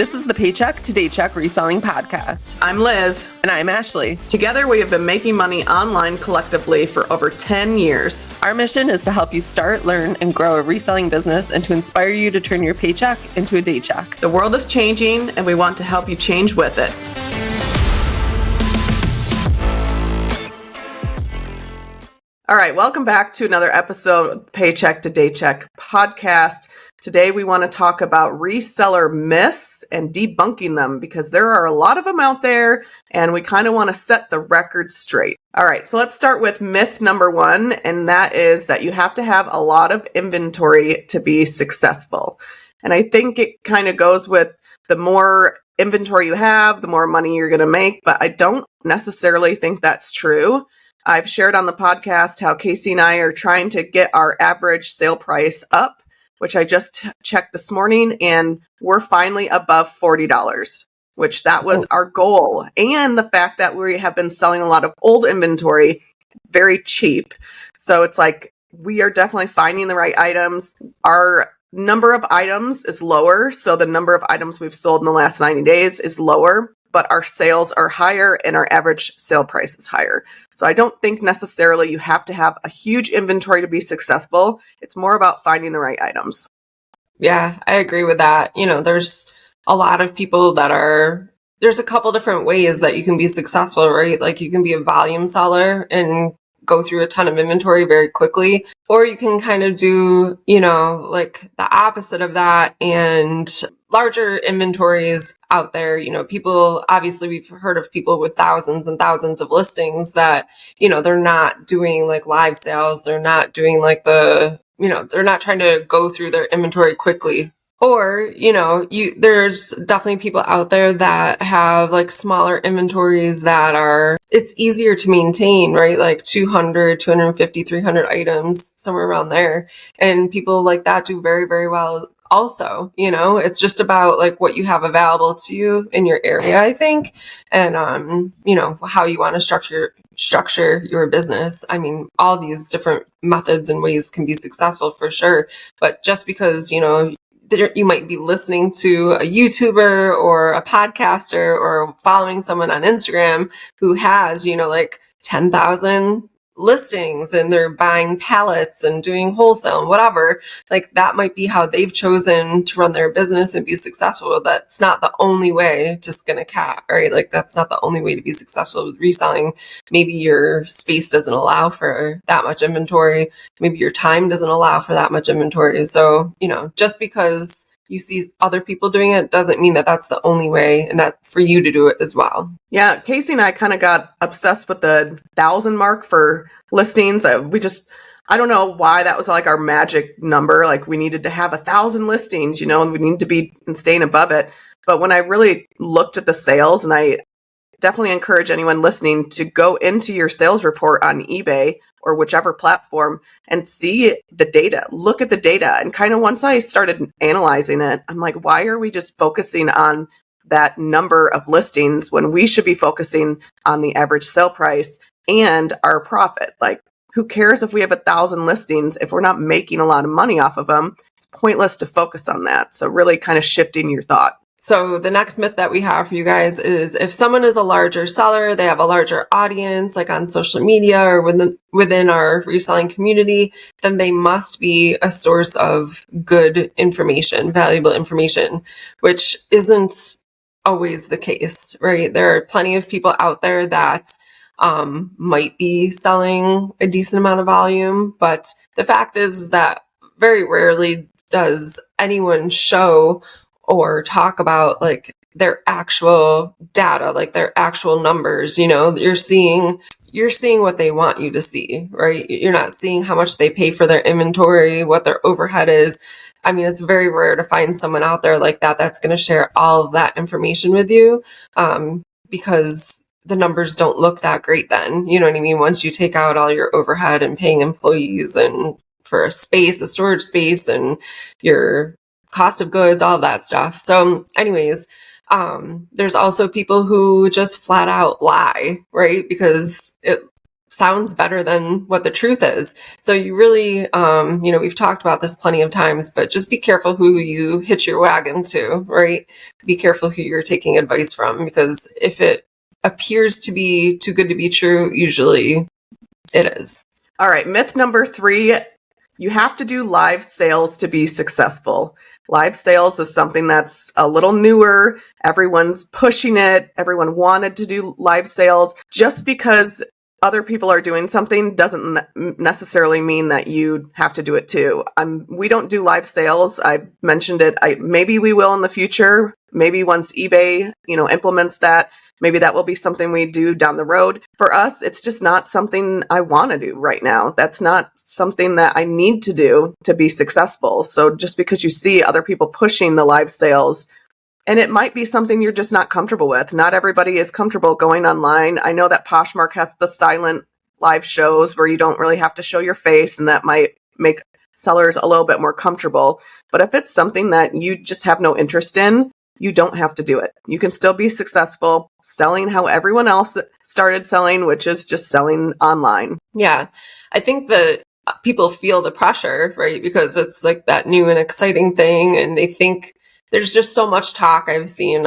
This is the Paycheck to Daycheck Reselling Podcast. I'm Liz. And I'm Ashley. Together, we have been making money online collectively for over 10 years. Our mission is to help you start, learn, and grow a reselling business and to inspire you to turn your paycheck into a daycheck. The world is changing, and we want to help you change with it. All right, welcome back to another episode of the Paycheck to Daycheck podcast. Today, we want to talk about reseller myths and debunking them because there are a lot of them out there and we kind of want to set the record straight. All right, so let's start with myth number one, and that is that you have to have a lot of inventory to be successful. And I think it kind of goes with the more inventory you have, the more money you're going to make, but I don't necessarily think that's true. I've shared on the podcast how Casey and I are trying to get our average sale price up, which I just checked this morning, and we're finally above $40, which that was our goal. And the fact that we have been selling a lot of old inventory very cheap. So it's like we are definitely finding the right items. Our number of items is lower. So the number of items we've sold in the last 90 days is lower, but our sales are higher and our average sale price is higher. So I don't think necessarily you have to have a huge inventory to be successful. It's more about finding the right items. Yeah, I agree with that. You know, there's a lot of people there's a couple different ways that you can be successful, right? Like you can be a volume seller and go through a ton of inventory very quickly, or you can kind of do, like the opposite of that and larger inventories out there. People, obviously we've heard of people with thousands and thousands of listings that, they're not doing like live sales. They're not doing like they're not trying to go through their inventory quickly. Or, there's definitely people out there that have like smaller inventories it's easier to maintain, right? Like 200, 250, 300 items, somewhere around there. And people like that do very, very well. Also, it's just about like what you have available to you in your area, I think, and how you want to structure your business. I mean, all these different methods and ways can be successful for sure, but just because you might be listening to a YouTuber or a podcaster or following someone on Instagram who has, like 10,000 listings and they're buying pallets and doing wholesale and whatever, like that might be how they've chosen to run their business and be successful. That's not the only way to skin a cat, right? Like that's not the only way to be successful with reselling. Maybe your space doesn't allow for that much inventory. Maybe your time doesn't allow for that much inventory. So, just because you see other people doing it doesn't mean that that's the only way and that for you to do it as well. Yeah, Casey and I kind of got obsessed with the 1,000 mark for listings. I don't know why that was like our magic number. Like we needed to have 1,000 listings, and we need to be staying above it. But when I really looked at the sales, and I definitely encourage anyone listening to go into your sales report on eBay or whichever platform and see the data, look at the data. And kind of once I started analyzing it, I'm like, why are we just focusing on that number of listings when we should be focusing on the average sale price and our profit? Like, who cares if we have 1,000 listings? If we're not making a lot of money off of them, it's pointless to focus on that. So really kind of shifting your thought. So the next myth that we have for you guys is if someone is a larger seller, they have a larger audience, like on social media or within our reselling community, then they must be a source of good information, valuable information, which isn't always the case, right? There are plenty of people out there that might be selling a decent amount of volume, but the fact is that very rarely does anyone show or talk about like their actual data, like their actual numbers. You're seeing what they want you to see, right? You're not seeing how much they pay for their inventory, what their overhead is. I mean, it's very rare to find someone out there like that that's going to share all of that information with you, because the numbers don't look that great then. You know what I mean? Once you take out all your overhead and paying employees and for a storage space and your cost of goods, all of that stuff. So anyways, there's also people who just flat out lie, right? Because it sounds better than what the truth is. So you really, we've talked about this plenty of times, but just be careful who you hitch your wagon to, right? Be careful who you're taking advice from, because if it appears to be too good to be true, usually it is. All right. Myth number 3, you have to do live sales to be successful. Live sales is something that's a little newer. Everyone's pushing it. Everyone wanted to do live sales. Just because other people are doing something doesn't necessarily mean that you have to do it too. We don't do live sales. I mentioned it. Maybe we will in the future. Maybe once eBay, implements that. Maybe that will be something we do down the road. For us, it's just not something I want to do right now. That's not something that I need to do to be successful. So just because you see other people pushing the live sales, and it might be something you're just not comfortable with. Not everybody is comfortable going online. I know that Poshmark has the silent live shows where you don't really have to show your face, and that might make sellers a little bit more comfortable. But if it's something that you just have no interest in, you don't have to do it. You can still be successful selling how everyone else started selling, which is just selling online. Yeah. I think that people feel the pressure, right? Because it's like that new and exciting thing. And they think there's just so much talk I've seen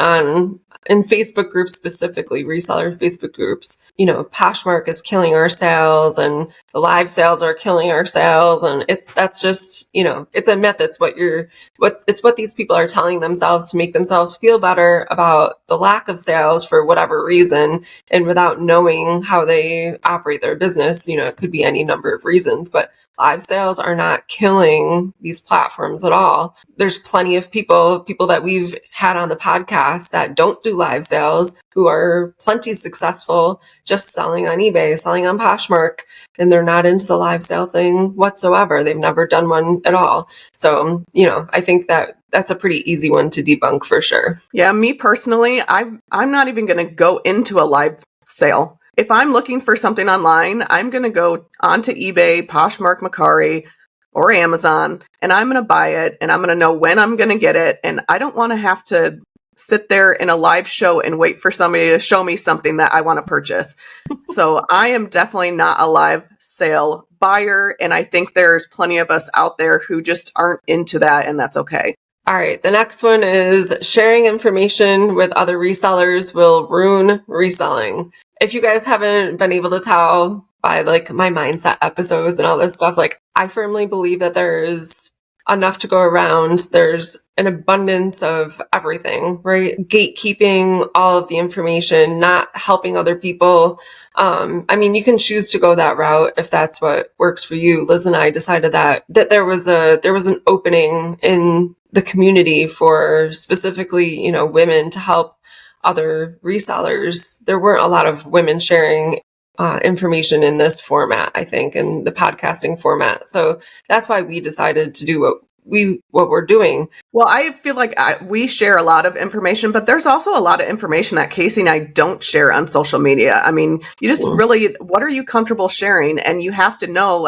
in Facebook groups, specifically reseller Facebook groups. Poshmark is killing our sales, and the live sales are killing our sales. And that's just, it's a myth. It's what these people are telling themselves to make themselves feel better about the lack of sales for whatever reason. And without knowing how they operate their business, it could be any number of reasons, but live sales are not killing these platforms at all. There's plenty of people that we've had on the podcast that don't do live sales, who are plenty successful just selling on eBay, selling on Poshmark, and they're not into the live sale thing whatsoever. They've never done one at all. So, I think that's a pretty easy one to debunk for sure. Yeah, me personally, I'm not even going to go into a live sale. If I'm looking for something online, I'm going to go onto eBay, Poshmark, Mercari, or Amazon, and I'm going to buy it, and I'm going to know when I'm going to get it. And I don't want to have to sit there in a live show and wait for somebody to show me something that I want to purchase. So I am definitely not a live sale buyer. And I think there's plenty of us out there who just aren't into that, and that's okay. All right. The next one is sharing information with other resellers will ruin reselling. If you guys haven't been able to tell by my mindset episodes and all this stuff, I firmly believe that there's enough to go around. There's an abundance of everything, right? Gatekeeping all of the information, not helping other people. You can choose to go that route if that's what works for you. Liz and I decided that there was an opening in the community for specifically, women to help other resellers. There weren't a lot of women sharing information in this format, I think, in the podcasting format. So that's why we decided to do what we're doing. Well, I feel like we share a lot of information, but there's also a lot of information that Casey and I don't share on social media. You just really, what are you comfortable sharing? And you have to know,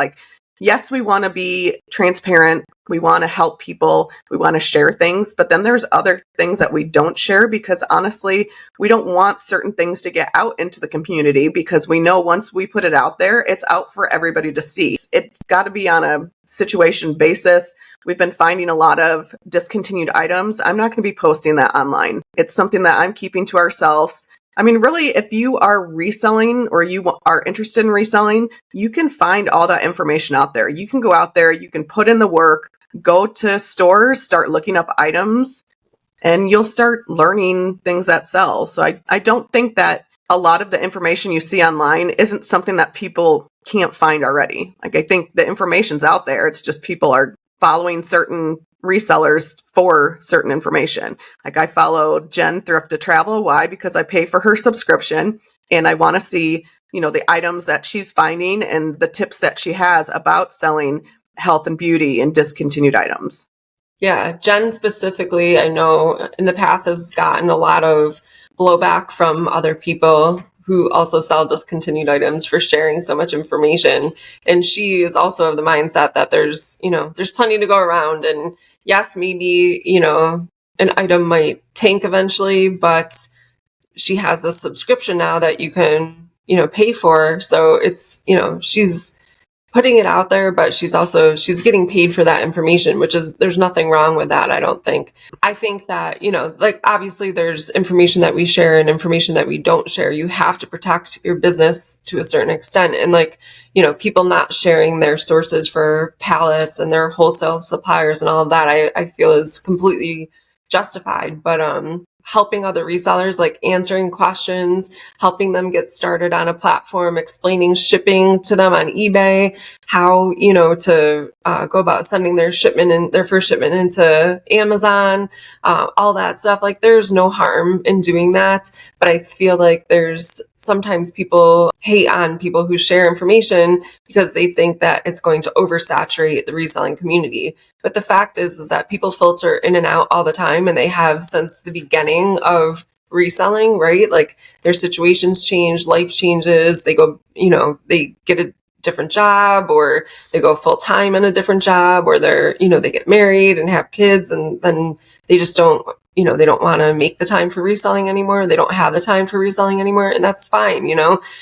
yes, we want to be transparent. We want to help people. We want to share things. But then there's other things that we don't share because honestly, we don't want certain things to get out into the community because we know once we put it out there, it's out for everybody to see. It's got to be on a situation basis. We've been finding a lot of discontinued items. I'm not going to be posting that online. It's something that I'm keeping to ourselves. Really, if you are reselling or you are interested in reselling, you can find all that information out there. You can go out there, you can put in the work, go to stores, start looking up items, and you'll start learning things that sell. So I don't think that a lot of the information you see online isn't something that people can't find already. I think the information's out there. It's just people are following certain resellers for certain information. I follow Jen Thrift to Travel. Why? Because I pay for her subscription and I want to see, the items that she's finding and the tips that she has about selling health and beauty and discontinued items. Yeah, Jen specifically, I know in the past has gotten a lot of blowback from other people who also sell discontinued items for sharing so much information. And she is also of the mindset that there's plenty to go around. And yes, maybe, an item might tank eventually, but she has a subscription now that you can pay for. So it's, she's putting it out there, but she's getting paid for that information, which is, there's nothing wrong with that. I don't think. I think that, like obviously there's information that we share and information that we don't share. You have to protect your business to a certain extent. And like, people not sharing their sources for pallets and their wholesale suppliers and all of that, I feel is completely justified. But, helping other resellers, like answering questions, helping them get started on a platform, explaining shipping to them on eBay, how, to go about sending their first shipment into Amazon, all that stuff. Like there's no harm in doing that. But I feel like there's sometimes people hate on people who share information because they think that it's going to oversaturate the reselling community. But the fact is that people filter in and out all the time, and they have since the beginning of reselling, right? Like their situations change, life changes, they go, they get a different job, or they go full time in a different job, or they get married and have kids, and then they just don't, they don't want to make the time for reselling anymore. They don't have the time for reselling anymore. And that's fine,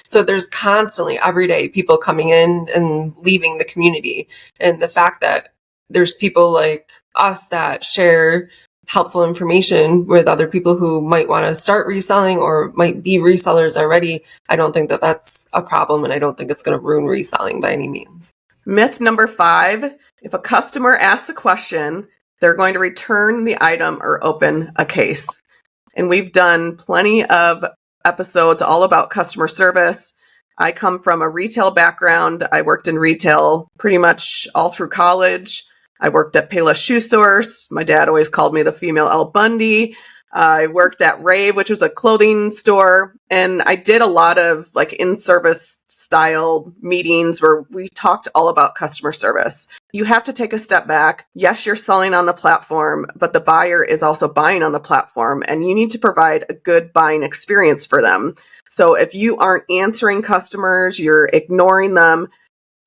So there's constantly every day people coming in and leaving the community. And the fact that there's people like us that share helpful information with other people who might want to start reselling or might be resellers already, I don't think that that's a problem. And I don't think it's going to ruin reselling by any means. Myth number 5, if a customer asks a question, they're going to return the item or open a case. And we've done plenty of episodes all about customer service. I come from a retail background. I worked in retail pretty much all through college. I worked at Payless Shoe Source. My dad always called me the female El Bundy. I worked at Rave, which was a clothing store. And I did a lot of like in-service style meetings where we talked all about customer service. You have to take a step back. Yes, you're selling on the platform, but the buyer is also buying on the platform, and you need to provide a good buying experience for them. So if you aren't answering customers, you're ignoring them,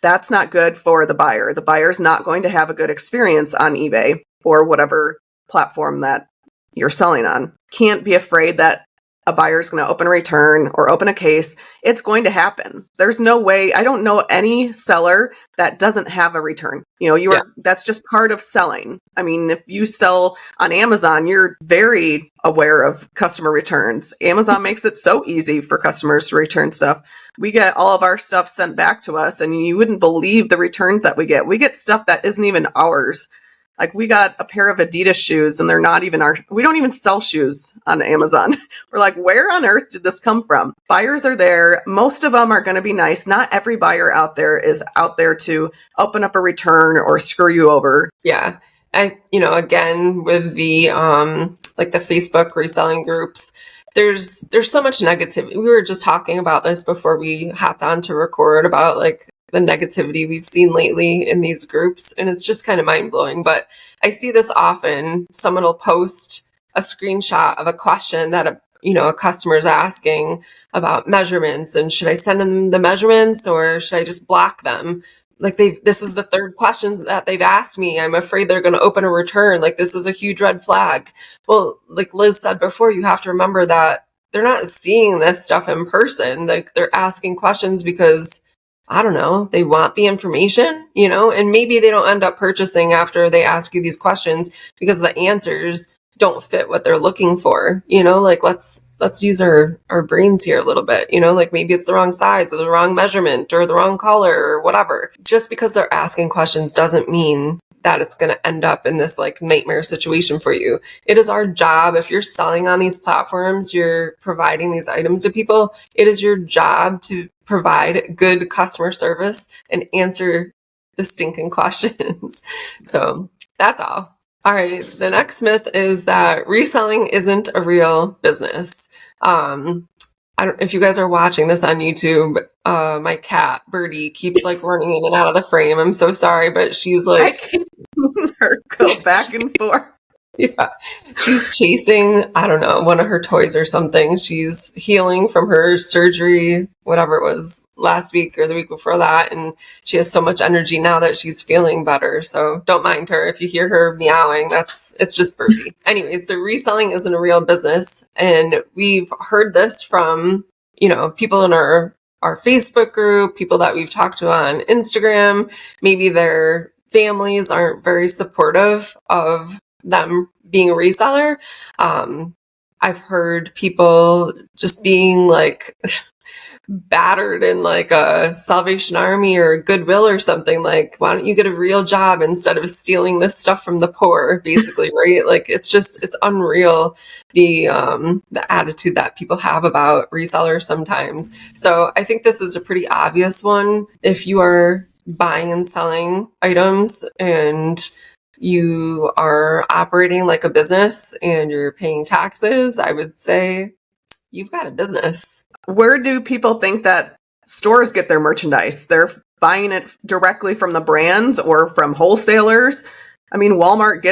that's not good for the buyer. The buyer's not going to have a good experience on eBay or whatever platform that you're selling on. Can't be afraid that a buyer's going to open a return or open a case. It's going to happen. There's no way. I don't know any seller that doesn't have a return. That's just part of selling. I mean, if you sell on Amazon, you're very aware of customer returns. Amazon makes it so easy for customers to return stuff. We get all of our stuff sent back to us, and you wouldn't believe the returns that we get. We get stuff that isn't even ours. Like we got a pair of Adidas shoes, and they're not even we don't even sell shoes on Amazon. We're like, where on earth did this come from? Buyers are there. Most of them are going to be nice. Not every buyer out there is out there to open up a return or screw you over. Yeah. Again, with the, like the Facebook reselling groups, there's so much negativity. We were just talking about this before we hopped on to record about like the negativity we've seen lately in these groups. And it's just kind of mind blowing, but I see this often. Someone will post a screenshot of a question that a customer is asking about measurements, and should I send them the measurements or should I just block them? Like this is the third question that they've asked me. I'm afraid they're going to open a return. Like this is a huge red flag. Well, like Liz said before, you have to remember that they're not seeing this stuff in person. Like they're asking questions because, I don't know, they want the information, and maybe they don't end up purchasing after they ask you these questions because the answers don't fit what they're looking for. Like let's use our brains here a little bit, like maybe it's the wrong size or the wrong measurement or the wrong color or whatever. Just because they're asking questions doesn't mean that it's going to end up in this like nightmare situation for you. It is our job. If you're selling on these platforms, you're providing these items to people, it is your job to provide good customer service and answer the stinking questions. So that's all. All right. The next myth is that reselling isn't a real business. If you guys are watching this on YouTube, my cat Birdie keeps like running in and out of the frame. I'm so sorry, but she's like, I can hear her go back and forth. Yeah, she's chasing, I don't know, one of her toys or something. She's healing from her surgery, whatever it was, last week or the week before that. And she has so much energy now that she's feeling better. So don't mind her. If you hear her meowing, it's just Birdie. Anyway, so reselling isn't a real business. And we've heard this from, people in our our Facebook group, people that we've talked to on Instagram. Maybe their families aren't very supportive of them being a reseller. I've heard people just being like battered in like a Salvation Army or Goodwill or something, like, why don't you get a real job instead of stealing this stuff from the poor, basically, right? Like, it's unreal, the attitude that people have about resellers sometimes. So I think this is a pretty obvious one. If you are buying and selling items and you are operating like a business and you're paying taxes, I would say you've got a business. Where do people think that stores get their merchandise? They're buying it directly from the brands or from wholesalers. I mean, Walmart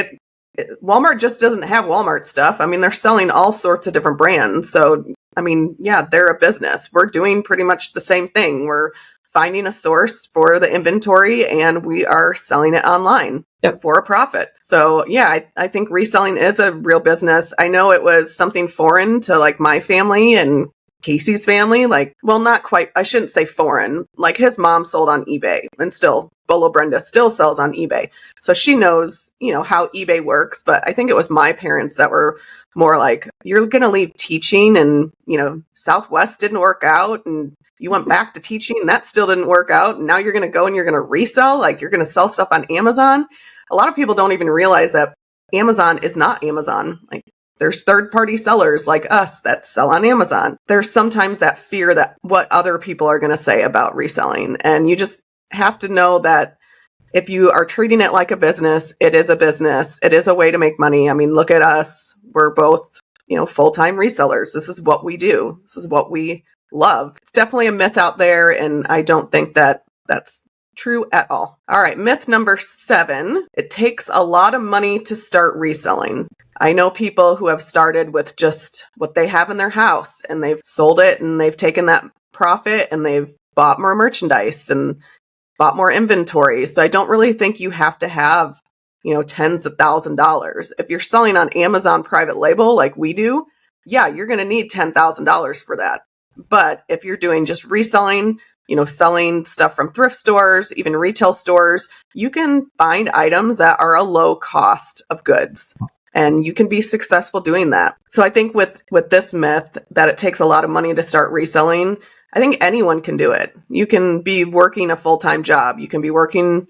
just doesn't have Walmart stuff. I mean, they're selling all sorts of different brands. So, I mean, yeah, they're a business. We're doing pretty much the same thing. We're finding a source for the inventory and we are selling it online. Yep. For a profit. So yeah, I think reselling is a real business. I know it was something foreign to like my family and Casey's family. Like, well, not quite. I shouldn't say foreign. Like his mom sold on eBay and still Bolo Brenda still sells on eBay. So she knows, how eBay works. But I think it was my parents that were more like, you're going to leave teaching and, Southwest didn't work out and you went back to teaching and that still didn't work out. And now you're going to go and you're going to resell, like you're going to sell stuff on Amazon. A lot of people don't even realize that Amazon is not Amazon. Like there's third-party sellers like us that sell on Amazon. There's sometimes that fear that what other people are going to say about reselling. And you just have to know that if you are treating it like a business, it is a business. It is a way to make money. I mean, look at us. We're both, full-time resellers. This is what we do. This is what we love. It's definitely a myth out there. And I don't think that that's true at all. All right, myth number 7. It takes a lot of money to start reselling. I know people who have started with just what they have in their house and they've sold it and they've taken that profit and they've bought more merchandise and bought more inventory. So I don't really think you have to have, tens of $1,000s. If you're selling on Amazon private label like we do, yeah, you're going to need $10,000 for that. But if you're doing just reselling, selling stuff from thrift stores, even retail stores, you can find items that are a low cost of goods. And you can be successful doing that. So I think with this myth that it takes a lot of money to start reselling, I think anyone can do it. You can be working a full-time job. You can be working,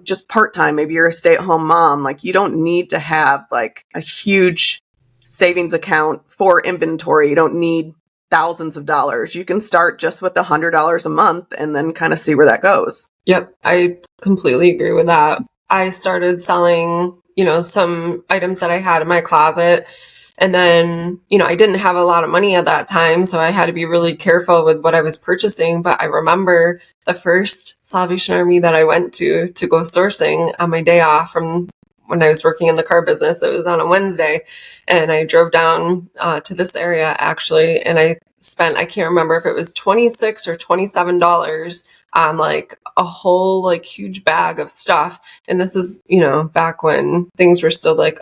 just part-time. Maybe you're a stay-at-home mom. Like you don't need to have like a huge savings account for inventory. You don't need thousands of dollars. You can start just with $100 a month and then kind of see where that goes. Yep, I completely agree with that. I started selling, some items that I had in my closet. And then, I didn't have a lot of money at that time, so I had to be really careful with what I was purchasing. But I remember the first Salvation Army that I went to go sourcing on my day off from when I was working in the car business. It was on a Wednesday, and I drove down to this area actually, and I spent, I can't remember if it was $26 or $27 on like a whole like huge bag of stuff. And this is, back when things were still like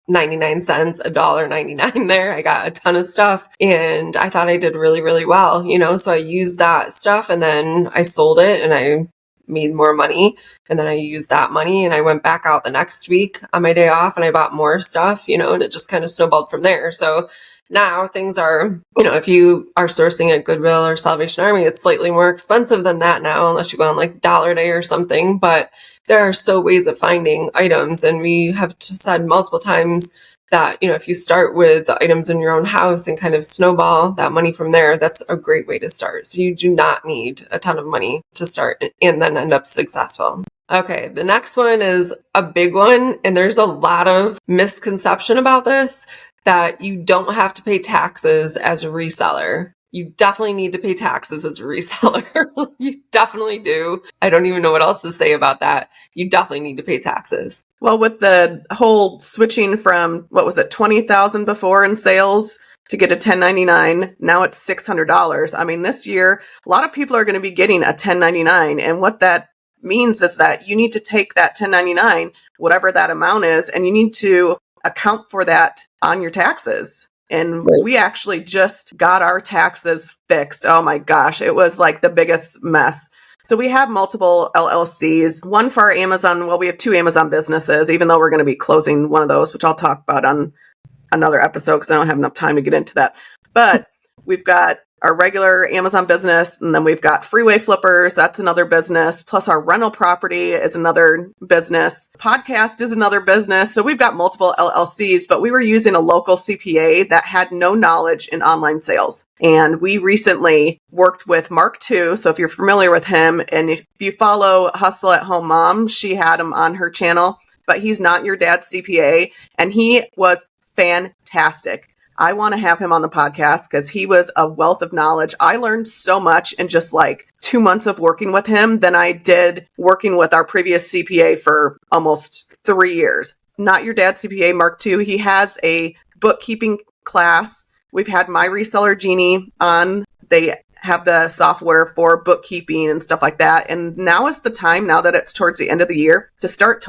99 cents, $1.99 there. I got a ton of stuff and I thought I did really, really well, so I used that stuff and then I sold it and I made more money. And then I used that money and I went back out the next week on my day off and I bought more stuff, and it just kind of snowballed from there. So now things are, if you are sourcing at Goodwill or Salvation Army, it's slightly more expensive than that now, unless you go on like Dollar Day or something. But there are so ways of finding items. And we have said multiple times that, if you start with the items in your own house and kind of snowball that money from there, that's a great way to start. So you do not need a ton of money to start and then end up successful. Okay, the next one is a big one. And there's a lot of misconception about this, that you don't have to pay taxes as a reseller. You definitely need to pay taxes as a reseller. You definitely do. I don't even know what else to say about that. You definitely need to pay taxes. Well, with the whole switching from, what was it, $20,000 before in sales to get a 1099, now it's $600. I mean, this year, a lot of people are going to be getting a 1099. And what that means is that you need to take that 1099, whatever that amount is, and you need to account for that on your taxes. And Right. we actually just got our taxes fixed. Oh my gosh, it was like the biggest mess. So we have multiple LLCs, one for our Amazon. Well, we have 2 Amazon businesses, even though we're going to be closing one of those, which I'll talk about on another episode because I don't have enough time to get into that. But we've got our regular Amazon business, and then we've got Freeway Flippers. That's another business. Plus our rental property is another business. Podcast is another business. So we've got multiple LLCs, but we were using a local CPA that had no knowledge in online sales. And we recently worked with Mark II. So if you're familiar with him, and if you follow Hustle at Home Mom, she had him on her channel, but he's not your dad's CPA. And he was fantastic. I want to have him on the podcast because he was a wealth of knowledge. I learned so much in just like 2 months of working with him than I did working with our previous CPA for almost 3 years. Not your dad's CPA, Mark II. He has a bookkeeping class. We've had My Reseller Genie on. They have the software for bookkeeping and stuff like that. And now is the time, now that it's towards the end of the year, to start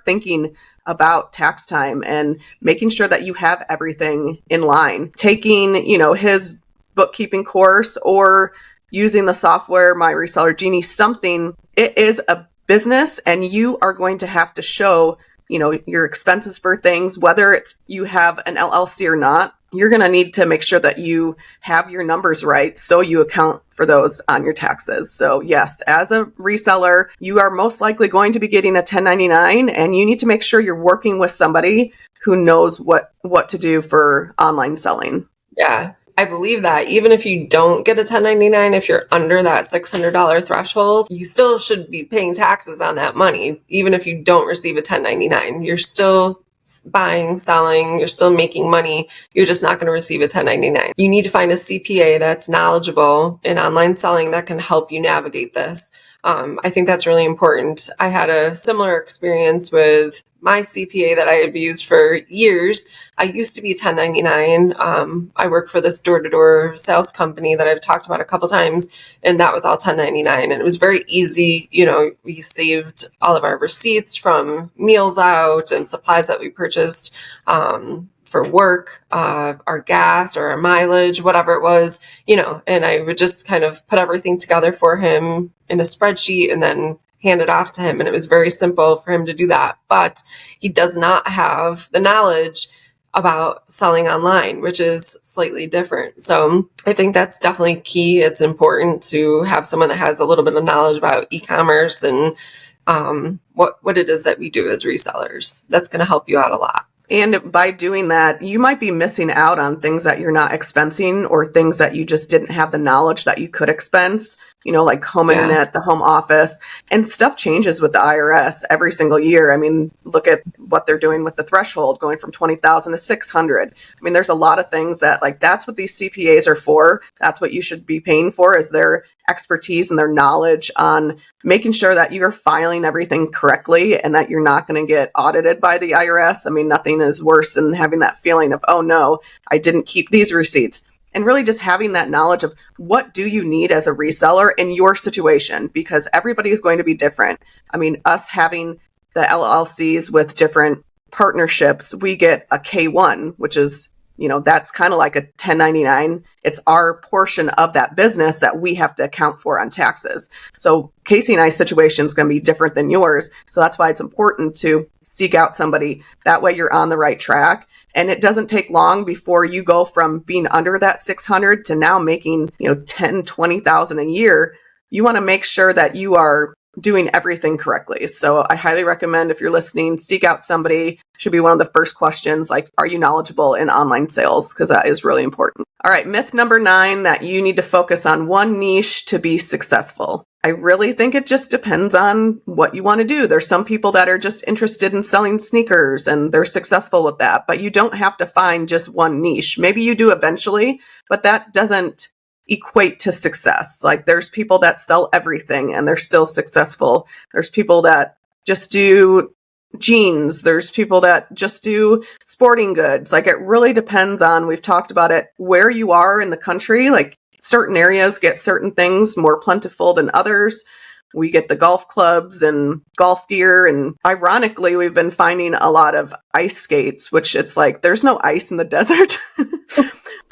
thinking about tax time and making sure that you have everything in line. Taking, his bookkeeping course or using the software, My Reseller Genie, something. It is a business, and you are going to have to show, your expenses for things, whether it's you have an LLC or not. You're going to need to make sure that you have your numbers right so you account for those on your taxes. So yes, as a reseller, you are most likely going to be getting a 1099, and you need to make sure you're working with somebody who knows what to do for online selling. Yeah, I believe that even if you don't get a 1099, if you're under that $600 threshold, you still should be paying taxes on that money. Even if you don't receive a 1099, you're still buying, selling, you're still making money. You're just not going to receive a 1099. You need to find a CPA that's knowledgeable in online selling that can help you navigate this. I think that's really important. I had a similar experience with my CPA that I have used for years. I used to be 1099. I work for this door-to-door sales company that I've talked about a couple times, and that was all 1099. And it was very easy. We saved all of our receipts from meals out and supplies that we purchased for work, our gas or our mileage, whatever it was, and I would just kind of put everything together for him in a spreadsheet and then hand it off to him. And it was very simple for him to do that. But he does not have the knowledge about selling online, which is slightly different. So I think that's definitely key. It's important to have someone that has a little bit of knowledge about e-commerce and what it is that we do as resellers. That's going to help you out a lot. And by doing that, you might be missing out on things that you're not expensing or things that you just didn't have the knowledge that you could expense, like home internet, the home office, and stuff changes with the IRS every single year. I mean, look at what they're doing with the threshold going from 20,000 to 600. I mean, there's a lot of things that that's what these CPAs are for. That's what you should be paying for, is their expertise and their knowledge on making sure that you're filing everything correctly and that you're not going to get audited by the IRS. I mean, nothing is worse than having that feeling of, oh no, I didn't keep these receipts. And really just having that knowledge of what do you need as a reseller in your situation, because everybody is going to be different. I mean, us having the LLCs with different partnerships, we get a K1, which is, that's kind of like a 1099. It's our portion of that business that we have to account for on taxes. So Casey and I's situation is going to be different than yours. So that's why it's important to seek out somebody. That way you're on the right track. And it doesn't take long before you go from being under that 600 to now making, 10, 20,000 a year. You want to make sure that you are doing everything correctly. So I highly recommend, if you're listening, seek out somebody. Should be one of the first questions, like, are you knowledgeable in online sales? Because that is really important. All right, myth number 9, that you need to focus on one niche to be successful. I really think it just depends on what you want to do. There's some people that are just interested in selling sneakers and they're successful with that, but you don't have to find just one niche. Maybe you do eventually, but that doesn't equate to success. Like, there's people that sell everything and they're still successful. There's people that just do jeans. There's people that just do sporting goods. Like, it really depends on, we've talked about it, where you are in the country. Like, certain areas get certain things more plentiful than others. We get the golf clubs and golf gear. And ironically, we've been finding a lot of ice skates, which it's like, there's no ice in the desert.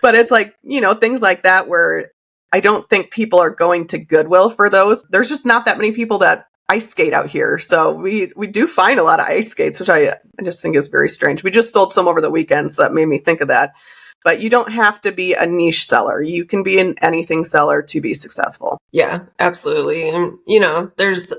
But it's like, things like that where I don't think people are going to Goodwill for those. There's just not that many people that ice skate out here. So we do find a lot of ice skates, which I just think is very strange. We just sold some over the weekend, so that made me think of that. But you don't have to be a niche seller. You can be an anything seller to be successful. Yeah, absolutely. And, there's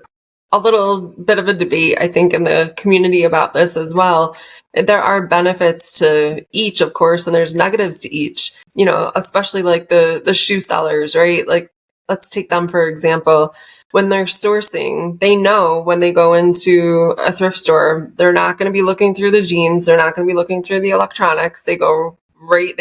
a little bit of a debate, I think, in the community about this as well. There are benefits to each, of course, and there's negatives to each, especially like the shoe sellers, right? Like, let's take them, for example. When they're sourcing, they know when they go into a thrift store, they're not going to be looking through the jeans. They're not going to be looking through the electronics. They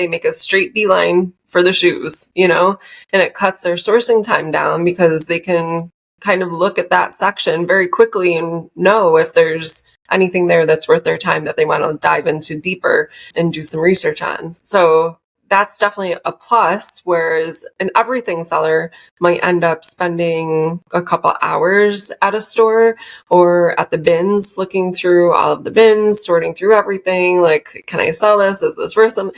make a straight beeline for the shoes, and it cuts their sourcing time down because they can kind of look at that section very quickly and know if there's anything there that's worth their time that they want to dive into deeper and do some research on. So that's definitely a plus, whereas an everything seller might end up spending a couple hours at a store or at the bins, looking through all of the bins, sorting through everything. Like, can I sell this? Is this worth them?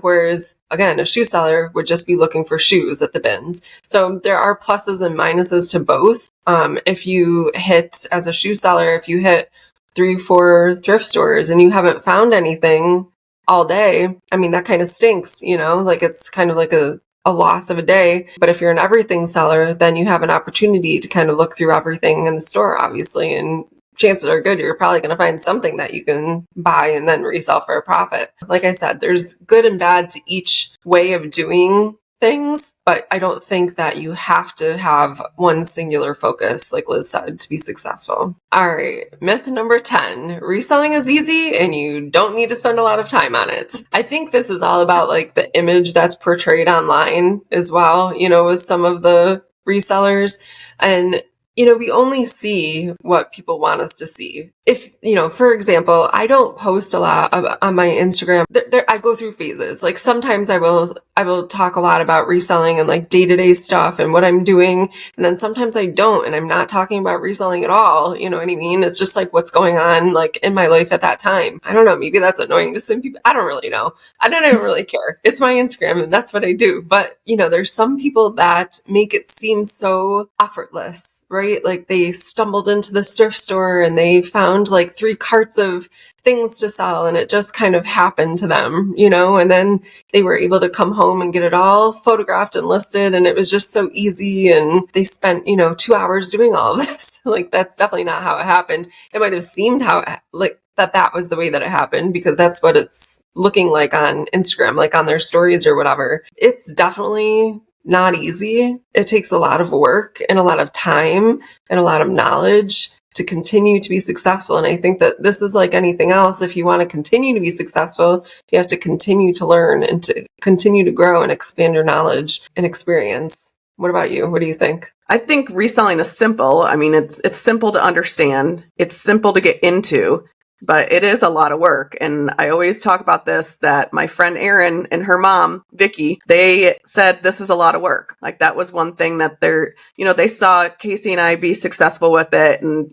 Whereas again, a shoe seller would just be looking for shoes at the bins. So there are pluses and minuses to both. If you hit, as a shoe seller, if you hit 3-4 thrift stores and you haven't found anything all day, I mean, that kind of stinks, like it's kind of like a loss of a day. But if you're an everything seller, then you have an opportunity to kind of look through everything in the store, obviously. And chances are good you're probably going to find something that you can buy and then resell for a profit. Like I said, there's good and bad to each way of doing things, but I don't think that you have to have one singular focus, like Liz said, to be successful. All right, myth number 10, reselling is easy and you don't need to spend a lot of time on it. I think this is all about like the image that's portrayed online as well, with some of the resellers. And we only see what people want us to see. If, for example, I don't post a lot on my Instagram. I go through phases. Like sometimes I will talk a lot about reselling and like day-to-day stuff and what I'm doing. And then sometimes I don't, and I'm not talking about reselling at all. You know what I mean? It's just like what's going on like in my life at that time. I don't know. Maybe that's annoying to some people. I don't really know. I don't really care. It's my Instagram and that's what I do. But, there's some people that make it seem so effortless, right? Like they stumbled into the thrift store and they found like 3 carts of things to sell and it just kind of happened to them, and then they were able to come home and get it all photographed and listed, and it was just so easy, and they spent 2 hours doing all of this. Like, that's definitely not how it happened. It might have seemed that was the way that it happened because that's what it's looking like on Instagram, like on their stories or whatever. It's definitely not easy. It takes a lot of work and a lot of time and a lot of knowledge to continue to be successful. And I think that this is like anything else. If you want to continue to be successful, you have to continue to learn and to continue to grow and expand your knowledge and experience. What about you? What do you think? I think reselling is simple. I mean, it's simple to understand. It's simple to get into, but it is a lot of work. And I always talk about this, that my friend Erin and her mom, Vicky, they said this is a lot of work. Like that was one thing that they saw Casey and I be successful with it. And,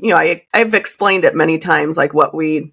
I've explained it many times, like what we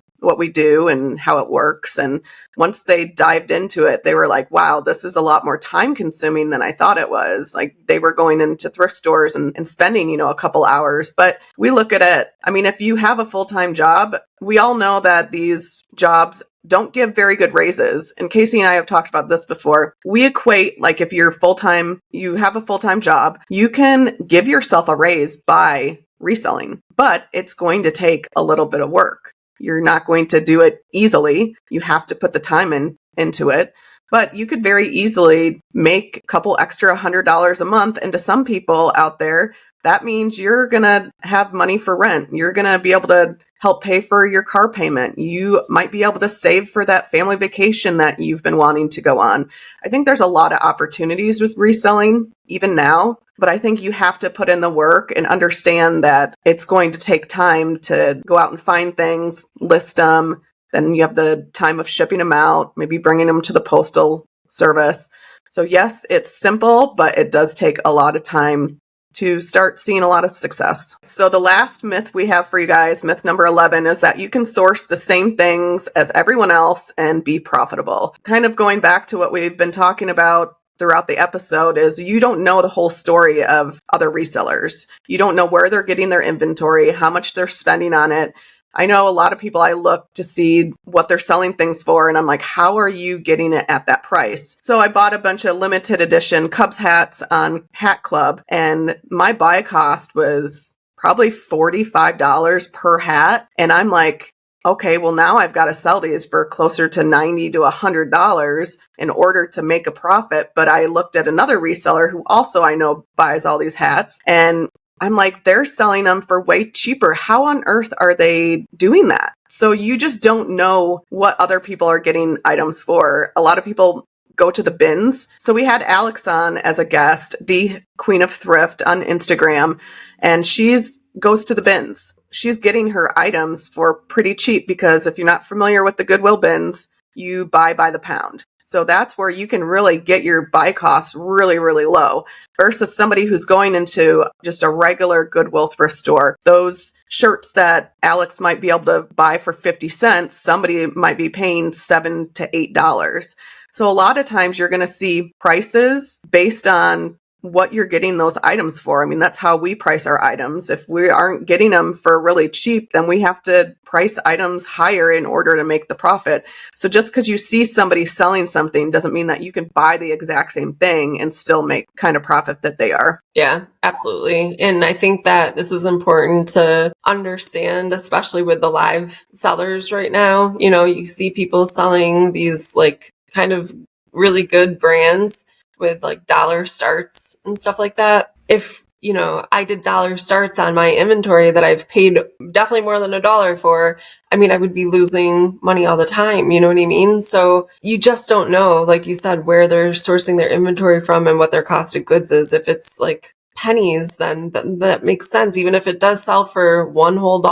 do and how it works. And once they dived into it, they were like, wow, this is a lot more time consuming than I thought it was. Like they were going into thrift stores and spending, a couple hours. But we look at it. I mean, if you have a full-time job, we all know that these jobs don't give very good raises. And Casey and I have talked about this before. We equate, like if you're full-time, you have a full-time job, you can give yourself a raise by reselling, but it's going to take a little bit of work. You're not going to do it easily. You have to put the time into it. But you could very easily make a couple extra $100 a month. And to some people out there, that means you're going to have money for rent. You're going to be able to help pay for your car payment. You might be able to save for that family vacation that you've been wanting to go on. I think there's a lot of opportunities with reselling, even now. But I think you have to put in the work and understand that it's going to take time to go out and find things, list them. Then you have the time of shipping them out, maybe bringing them to the postal service. So yes, it's simple, but it does take a lot of time to start seeing a lot of success. So the last myth we have for you guys, myth number 11, is that you can source the same things as everyone else and be profitable. Kind of going back to what we've been talking about throughout the episode is you don't know the whole story of other resellers. You don't know where they're getting their inventory, how much they're spending on it. I know a lot of people, I look to see what they're selling things for, and I'm like, how are you getting it at that price? So I bought a bunch of limited edition Cubs hats on Hat Club, and my buy cost was probably $45 per hat. And I'm like, okay, well now I've got to sell these for closer to $90 to $100 in order to make a profit. But I looked at another reseller who also I know buys all these hats, and I'm like, they're selling them for way cheaper. How on earth are they doing that? So you just don't know what other people are getting items for. A lot of people go to the bins. So we had Alex on as a guest, the Queen of Thrift on Instagram, and she's goes to the bins. She's getting her items for pretty cheap because if you're not familiar with the Goodwill bins, you buy by the pound. So that's where you can really get your buy costs really, really low versus somebody who's going into just a regular Goodwill thrift store. Those shirts that Alex might be able to buy for 50 cents, somebody might be paying $7 to $8. So a lot of times you're going to see prices based on what you're getting those items for. I mean, that's how we price our items. If we aren't getting them for really cheap, then we have to price items higher in order to make the profit. So just because you see somebody selling something doesn't mean that you can buy the exact same thing and still make kind of profit that they are. Yeah, absolutely. And I think that this is important to understand, especially with the live sellers right now. You know, you see people selling these like kind of really good brands with like dollar starts and stuff like that. If, you know, I did dollar starts on my inventory that I've paid definitely more than $1 for, I mean, I would be losing money all the time. You know what I mean? So you just don't know, like you said, where they're sourcing their inventory from and what their cost of goods is. If it's like pennies, then that makes sense. Even if it does sell for $1 whole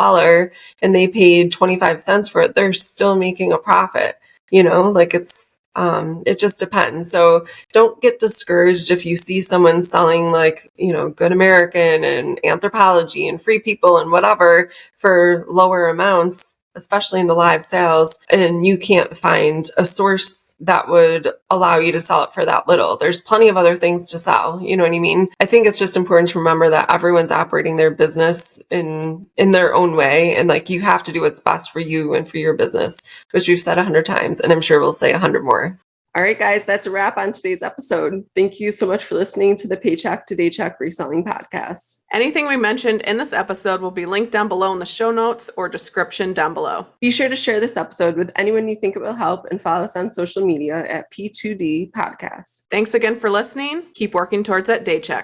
and they paid 25 cents for it, they're still making a profit. You know, like it just depends. So don't get discouraged if you see someone selling like, you know, Good American and Anthropology and Free People and whatever for lower amounts, especially in the live sales, and you can't find a source that would allow you to sell it for that little. There's plenty of other things to sell. You know what I mean? I think it's just important to remember that everyone's operating their business in their own way. And like, you have to do what's best for you and for your business, which we've said 100 times. And I'm sure we'll say 100 more. All right, guys, that's a wrap on today's episode. Thank you so much for listening to the Paycheck to Daycheck Reselling Podcast. Anything we mentioned in this episode will be linked down below in the show notes or description down below. Be sure to share this episode with anyone you think it will help and follow us on social media at P2D Podcast. Thanks again for listening. Keep working towards that Daycheck.